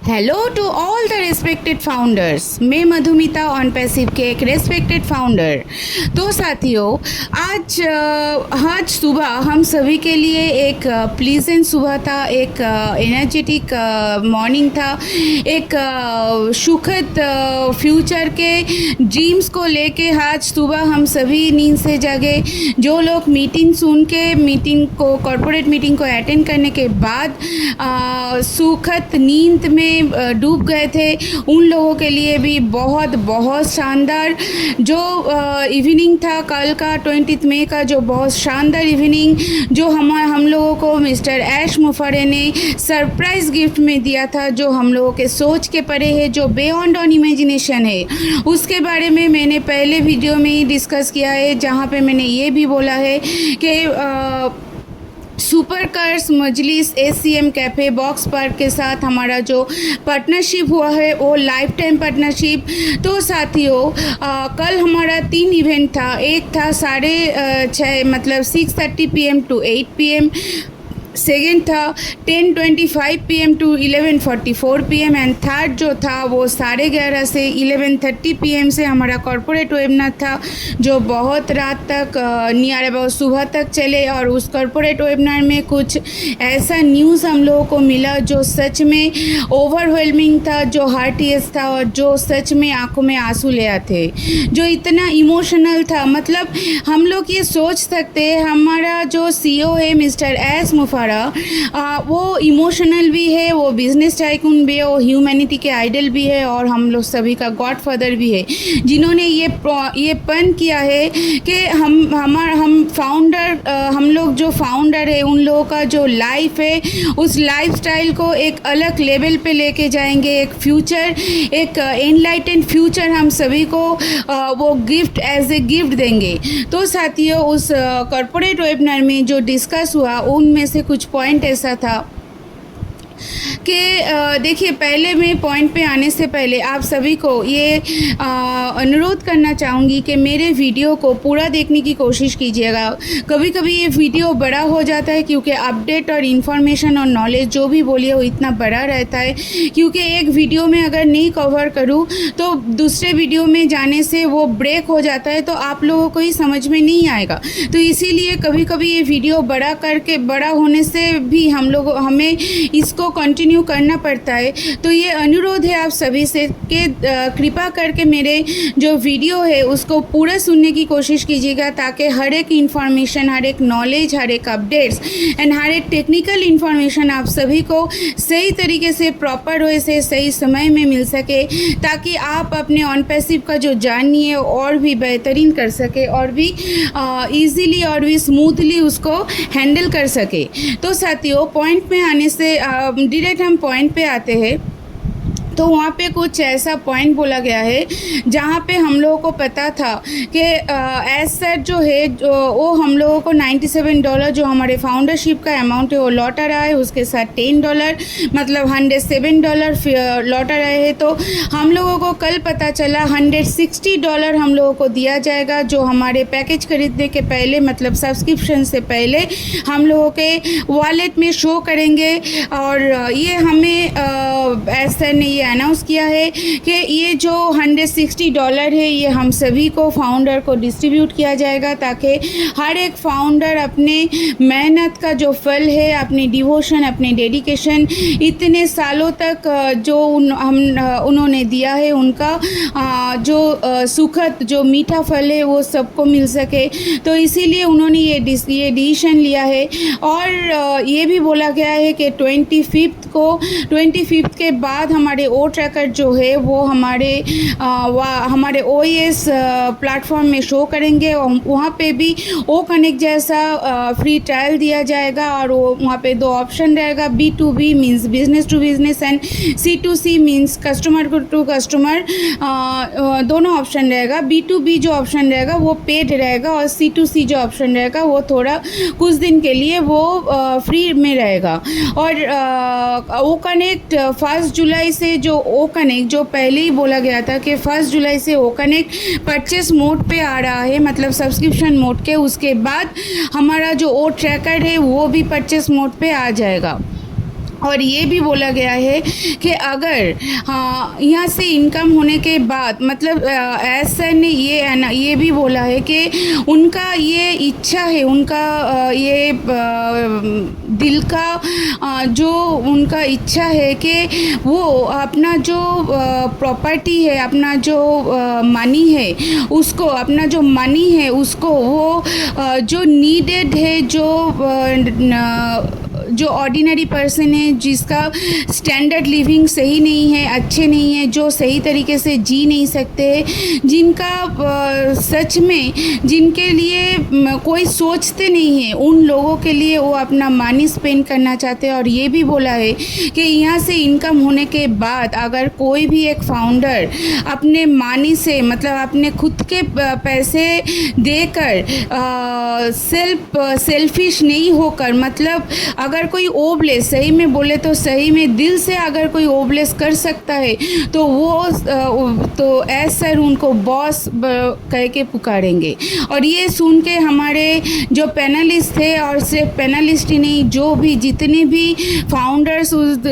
Hello to all the respected founders. मैं Madhumita on passive के एक रिस्पेक्टेड फाउंडर। तो साथियों, आज सुबह हम सभी के लिए एक प्लीजेंट सुबह था, एक एनर्जेटिक मॉर्निंग था, एक सुखद फ्यूचर के ड्रीम्स को लेके आज सुबह हम सभी नींद से जागे। जो लोग मीटिंग को कॉरपोरेट मीटिंग को अटेंड करने के बाद सुखद नींद में डूब गए थे, उन लोगों के लिए भी बहुत बहुत शानदार जो इवनिंग था कल का 20 मई का, जो बहुत शानदार इवनिंग जो हम लोगों को मिस्टर ऐश मुफारे ने सरप्राइज़ गिफ्ट में दिया था, जो हम लोगों के सोच के परे है, जो बियॉन्ड ऑन इमेजिनेशन है। उसके बारे में मैंने पहले वीडियो में ही डिस्कस किया है, जहाँ पे मैंने ये भी बोला है कि सुपर कार्स मजलिस एसीएम कैफ़े बॉक्स पार्क के साथ हमारा जो पार्टनरशिप हुआ है वो लाइफ टाइम पार्टनरशिप। तो साथियों, कल हमारा 3 इवेंट था। एक था 6:30 मतलब 6:30 PM to 8 PM। सेकेंड था 10:25 PM to 11:44 PM and third जो था वो 11:30 से 11:30 PM से हमारा कॉरपोरेट वेबिनार था, जो बहुत रात तक नियर अबाउट सुबह तक चले। और उस कॉरपोरेट वेबिनार में कुछ ऐसा न्यूज़ हम लोगों को मिला जो सच में ओवरवेलमिंग था, जो हार्टियस था और जो सच में आंखों में आंसू ले आते, जो इतना इमोशनल था। मतलब हम लोग ये सोच सकते हैं, हमारा जो CEO है मिस्टर एस मुफारा, वो इमोशनल भी है, वो बिजनेस टाइकून भी है, वो ह्यूमैनिटी के आइडल भी है और हम लोग सभी का गॉडफादर भी है, जिन्होंने ये पन किया है कि हम फाउंडर, हम लोग जो फाउंडर है उन लोगों का जो लाइफ है उस लाइफस्टाइल को एक अलग लेवल पे लेके जाएंगे, एक फ्यूचर, एक एनलाइटेंड फ्यूचर हम सभी को वो गिफ्ट एज ए गिफ्ट देंगे। तो साथियों, उस कॉरपोरेट वेबिनार में जो डिस्कस हुआ उनमें से कुछ पॉइंट ऐसा था कि देखिए, पहले मैं पॉइंट पे आने से पहले आप सभी को ये अनुरोध करना चाहूँगी कि मेरे वीडियो को पूरा देखने की कोशिश कीजिएगा। कभी कभी ये वीडियो बड़ा हो जाता है क्योंकि अपडेट और इन्फॉर्मेशन और नॉलेज जो भी बोलिए वो इतना बड़ा रहता है, क्योंकि एक वीडियो में अगर नहीं कवर करूँ तो दूसरे वीडियो में जाने से वो ब्रेक हो जाता है, तो आप लोगों को ही समझ में नहीं आएगा। तो इसीलिए कभी कभी ये वीडियो बड़ा होने से भी हमें इसको कंटिन्यू करना पड़ता है। तो ये अनुरोध है आप सभी से कि कृपा करके मेरे जो वीडियो है उसको पूरा सुनने की कोशिश कीजिएगा, ताकि हर एक इन्फॉर्मेशन, हर एक नॉलेज, हर एक अपडेट्स एंड हर एक टेक्निकल इन्फॉर्मेशन आप सभी को सही तरीके से, प्रॉपर वे से, सही समय में मिल सके, ताकि आप अपने ऑन पैसिव का जो जर्नी है और भी बेहतरीन कर सके और भी ईजीली और भी स्मूथली उसको हैंडल कर सके। तो साथियों, पॉइंट में आने से डायरेक्ट हम पॉइंट पे आते हैं। तो वहाँ पे कुछ ऐसा पॉइंट बोला गया है जहाँ पे हम लोगों को पता था कि एज सच जो है वो हम लोगों को $97 जो हमारे फाउंडरशिप का अमाउंट है वो लौटा रहा है, उसके साथ $10 मतलब $107 लौटा रहे हैं। तो हम लोगों को कल पता चला $160 हम लोगों को दिया जाएगा, जो हमारे पैकेज खरीदने के पहले मतलब सब्सक्रिप्शन से पहले हम लोगों के वॉलेट में शो करेंगे। और ये हमें ऐसा ने ये अनाउंस किया है कि ये जो $160 है ये हम सभी को फाउंडर को डिस्ट्रीब्यूट किया जाएगा, ताकि हर एक फाउंडर अपने मेहनत का जो फल है, अपनी डिवोशन, अपने डेडिकेशन इतने सालों तक जो उन्होंने दिया है, उनका जो सुखद जो मीठा फल है वो सबको मिल सके। तो इसीलिए उन्होंने ये डिसीजन लिया है। और ये भी बोला गया है कि 25th के बाद हमारे ओ ट्रैकर जो है वो हमारे OES प्लेटफॉर्म में शो करेंगे। वहाँ पे भी ओ कनेक्ट जैसा फ्री ट्रायल दिया जाएगा, और वहाँ पे 2 ऑप्शन रहेगा, B2B means business to business and C2C means customer to customer, दोनों ऑप्शन रहेगा। B2B जो ऑप्शन रहेगा वो पेड रहेगा, और C2C जो ऑप्शन रहेगा वो थोड़ा कुछ दिन के लिए वो फ्री में रहेगा। और ओ कनेक्ट 1 जुलाई से जो ओ कनेक्ट जो पहले ही बोला गया था कि 1 जुलाई से ओ कनेक्ट परचेस मोड पे आ रहा है, मतलब सब्सक्रिप्शन मोड के, उसके बाद हमारा जो ओ ट्रैकर है वो भी परचेस मोड पे आ जाएगा। और ये भी बोला गया है कि अगर यहाँ से इनकम होने के बाद मतलब एस सर ने ये भी बोला है कि उनका ये इच्छा है, उनका ये दिल का जो उनका इच्छा है कि वो अपना जो प्रॉपर्टी है, अपना जो मनी है उसको, अपना जो मनी है उसको वो जो नीडेड है, जो ऑर्डिनरी पर्सन है, जिसका स्टैंडर्ड लिविंग सही नहीं है, अच्छे नहीं है, जो सही तरीके से जी नहीं सकते, जिनका सच में जिनके लिए कोई सोचते नहीं है, उन लोगों के लिए वो अपना मनी स्पेंड करना चाहते हैं। और ये भी बोला है कि यहाँ से इनकम होने के बाद अगर कोई भी एक फाउंडर अपने मनी से मतलब अपने खुद के पैसे देकर सेल्फिश नहीं होकर, मतलब अगर कोई ओबलेस, सही में बोले तो सही में दिल से अगर कोई ओबलेस कर सकता है तो वो तो एस सर उनको बॉस कह के पुकारेंगे। और ये सुन के हमारे जो पैनलिस्ट थे, और सिर्फ पैनलिस्ट ही नहीं, जो भी जितने भी फाउंडर्स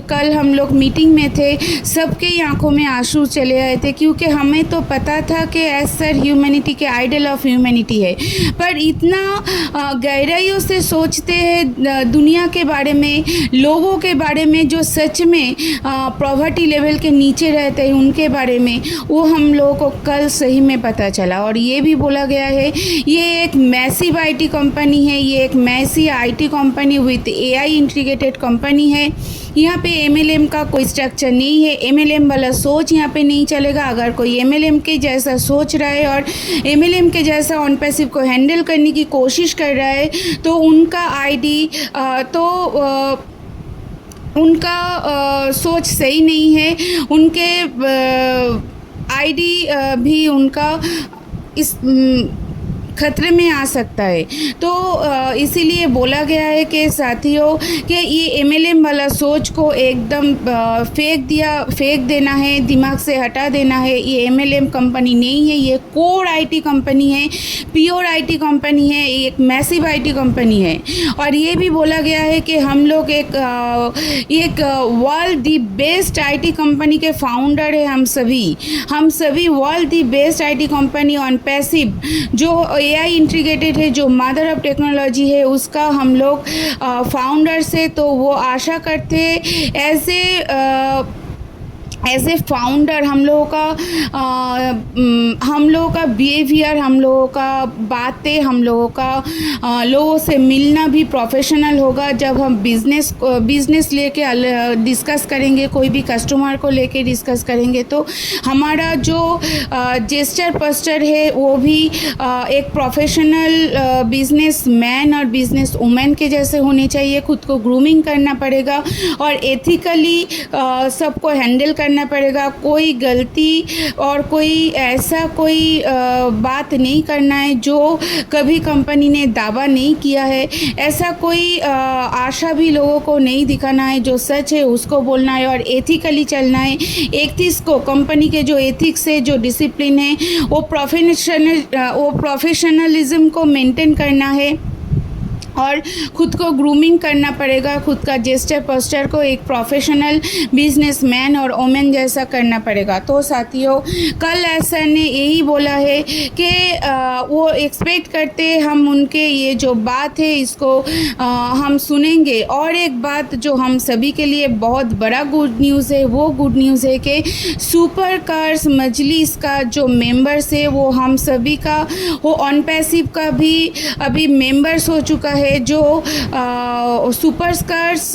कल हम लोग मीटिंग में थे, सबके आंखों में आंसू चले आए थे, क्योंकि हमें तो पता था कि एस सर ह्यूमैनिटी के आइडल ऑफ ह्यूमैनिटी है, पर इतना गहराइयों से सोचते हैं दुनिया के बारे में, लोगों के बारे में जो सच में पॉवर्टी लेवल के नीचे रहते हैं, उनके बारे में वो हम लोगों को कल सही में पता चला। और ये भी बोला गया है ये एक मैसिव आईटी कंपनी है, ये एक massive IT company with AI integrated company है। यहाँ पे एमएलएम का कोई स्ट्रक्चर नहीं है, एमएलएम वाला सोच यहाँ पे नहीं चलेगा। अगर कोई एमएलएम के जैसा सोच रहा है और एमएलएम के जैसा ऑन पैसिव को हैंडल करने की कोशिश कर रहा है तो उनका आईडी उनका सोच सही नहीं है, उनके आईडी भी उनका इस खतरे में आ सकता है। तो इसीलिए बोला गया है कि साथियों कि ये एमएलएम वाला सोच को एकदम फेंक देना है, दिमाग से हटा देना है। ये एमएलएम कंपनी नहीं है, ये कोर आईटी कंपनी है, प्योर आईटी कंपनी है, एक मैसिव आईटी कंपनी है। और ये भी बोला गया है कि हम लोग एक world the best IT company के फाउंडर है। हम सभी world the best IT company on passive जो एआई इंटीग्रेटेड है, जो मदर ऑफ टेक्नोलॉजी है, उसका हम लोग फाउंडर्स है। तो वो आशा करते एज ए फाउंडर हम लोगों का बिहेवियर, हम लोगों का बातें, हम लोगों का लोगों से मिलना भी प्रोफेशनल होगा। जब हम बिजनेस लेके डिस्कस करेंगे, कोई भी कस्टमर को लेके डिस्कस करेंगे, तो हमारा जो जेस्चर पोस्चर है वो भी एक प्रोफेशनल बिजनेस मैन और बिजनेस वुमेन के जैसे होने चाहिए। खुद को ग्रूमिंग करना पड़ेगा और एथिकली सबको हैंडल करना पड़ेगा। कोई गलती और कोई बात नहीं करना है जो कभी कंपनी ने दावा नहीं किया है। ऐसा कोई आशा भी लोगों को नहीं दिखाना है। जो सच है उसको बोलना है और एथिकली चलना है। एथिक्स को, कंपनी के जो एथिक्स है, जो डिसिप्लिन है, वो प्रोफेशनलिज्म को मेंटेन करना है और खुद को ग्रूमिंग करना पड़ेगा। खुद का जेस्चर पोस्चर को एक प्रोफेशनल बिजनेसमैन और वोमेन जैसा करना पड़ेगा। तो साथियों, कल सर ने यही बोला है कि वो एक्सपेक्ट करते हम उनके ये जो बात है इसको हम सुनेंगे। और एक बात जो हम सभी के लिए बहुत बड़ा गुड न्यूज़ है, वो गुड न्यूज़ है कि सुपर कार्स मजलिस का जो मेंबर्स है वो हम सभी का, वो ऑन पैसिव का भी अभी मेंबर्स हो चुका है। जो सुपर कार्स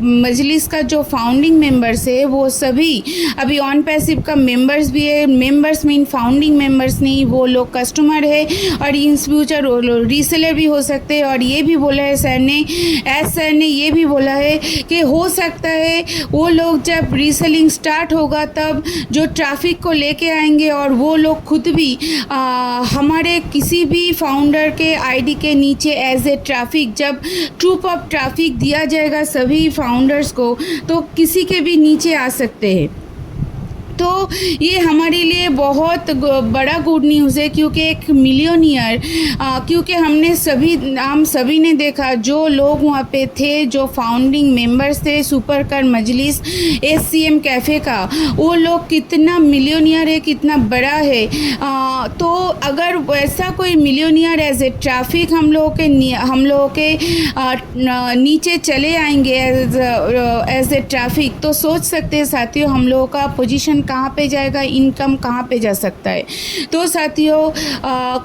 मजलिस का जो फाउंडिंग मेंबर्स है वो सभी अभी ऑन पैसिव का मेंबर्स भी है। मेंबर्स मीन फाउंडिंग मेंबर्स नहीं, वो लोग कस्टमर है और इन फ्यूचर रीसेलर भी हो सकते हैं। और ये भी बोला है सर ने ये भी बोला है कि हो सकता है वो लोग जब रीसेलिंग स्टार्ट होगा तब जो ट्रैफिक को लेके आएंगे और वो लोग खुद भी हमारे किसी भी फाउंडर के आईडी के नीचे एज ए ट्रैफिक, जब ट्रूप ऑफ ट्रैफिक दिया जाएगा सभी फाउंडर्स को, तो किसी के भी नीचे आ सकते हैं। तो ये हमारे लिए बहुत बड़ा गुड न्यूज़ है, क्योंकि एक मिलियनियर, क्योंकि हम सभी ने देखा जो लोग वहाँ पे थे, जो फाउंडिंग मेंबर्स थे सुपर कार मजलिस SCM कैफ़े का, वो लोग कितना मिलियनियर है, कितना बड़ा है। तो अगर वैसा कोई मिलियनियर एज ए ट्रैफिक हम लोगों के नीचे चले आएंगे एज ए ट्रैफिक, तो सोच सकते हैं साथियों हम लोगों का पोजीशन कहाँ पे जाएगा, इनकम कहाँ पे जा सकता है। तो साथियों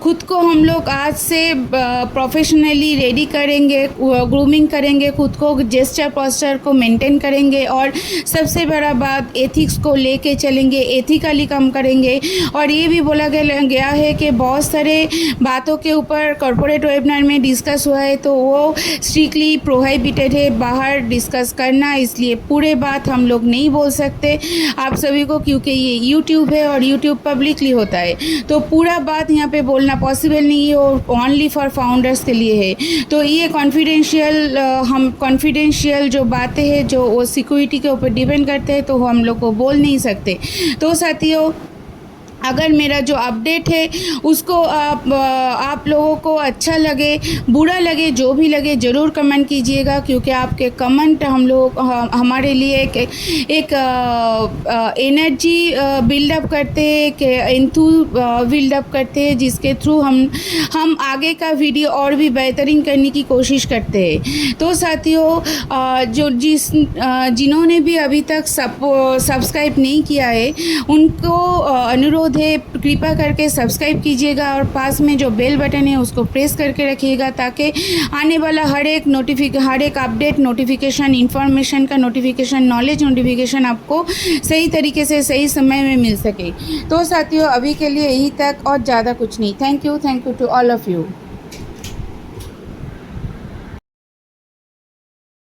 खुद को हम लोग आज से प्रोफेशनली रेडी करेंगे, ग्रूमिंग करेंगे, खुद को जेस्चर पोस्चर को मेंटेन करेंगे, और सबसे बड़ा बात एथिक्स को लेके चलेंगे, एथिकली काम करेंगे। और ये भी बोला गया है कि बहुत सारे बातों के ऊपर कॉर्पोरेट वेबिनार में डिस्कस हुआ है, तो वो स्ट्रिक्टली प्रोहिबिटेड है बाहर डिस्कस करना, इसलिए पूरे बात हम लोग नहीं बोल सकते आप सभी को, क्योंकि ये यूट्यूब है और यूट्यूब पब्लिकली होता है, तो पूरा बात यहाँ पे बोलना पॉसिबल नहीं है, और ओनली फॉर फाउंडर्स के लिए है। तो ये कॉन्फिडेंशियल जो बातें हैं, जो वो सिक्योरिटी के ऊपर डिपेंड करते हैं, तो हम लोग को बोल नहीं सकते। तो साथियों अगर मेरा जो अपडेट है उसको आप लोगों को अच्छा लगे, बुरा लगे, जो भी लगे, ज़रूर कमेंट कीजिएगा, क्योंकि आपके कमेंट हमारे लिए एक एनर्जी बिल्डअप करते हैं, कि एंथू बिल्डअप करते हैं, जिसके थ्रू हम आगे का वीडियो और भी बेहतरीन करने की कोशिश करते हैं। तो साथियों जिन्होंने भी अभी तक सब्सक्राइब नहीं किया है, उनको अनुरोध है कृपया करके सब्सक्राइब कीजिएगा, और पास में जो बेल बटन है उसको प्रेस करके रखिएगा, ताकि आने वाला हर एक अपडेट नोटिफिकेशन, इंफॉर्मेशन का नोटिफिकेशन, नॉलेज नोटिफिकेशन आपको सही तरीके से सही समय में मिल सके। तो साथियों अभी के लिए यही तक, और ज़्यादा कुछ नहीं। Thank you to all of you.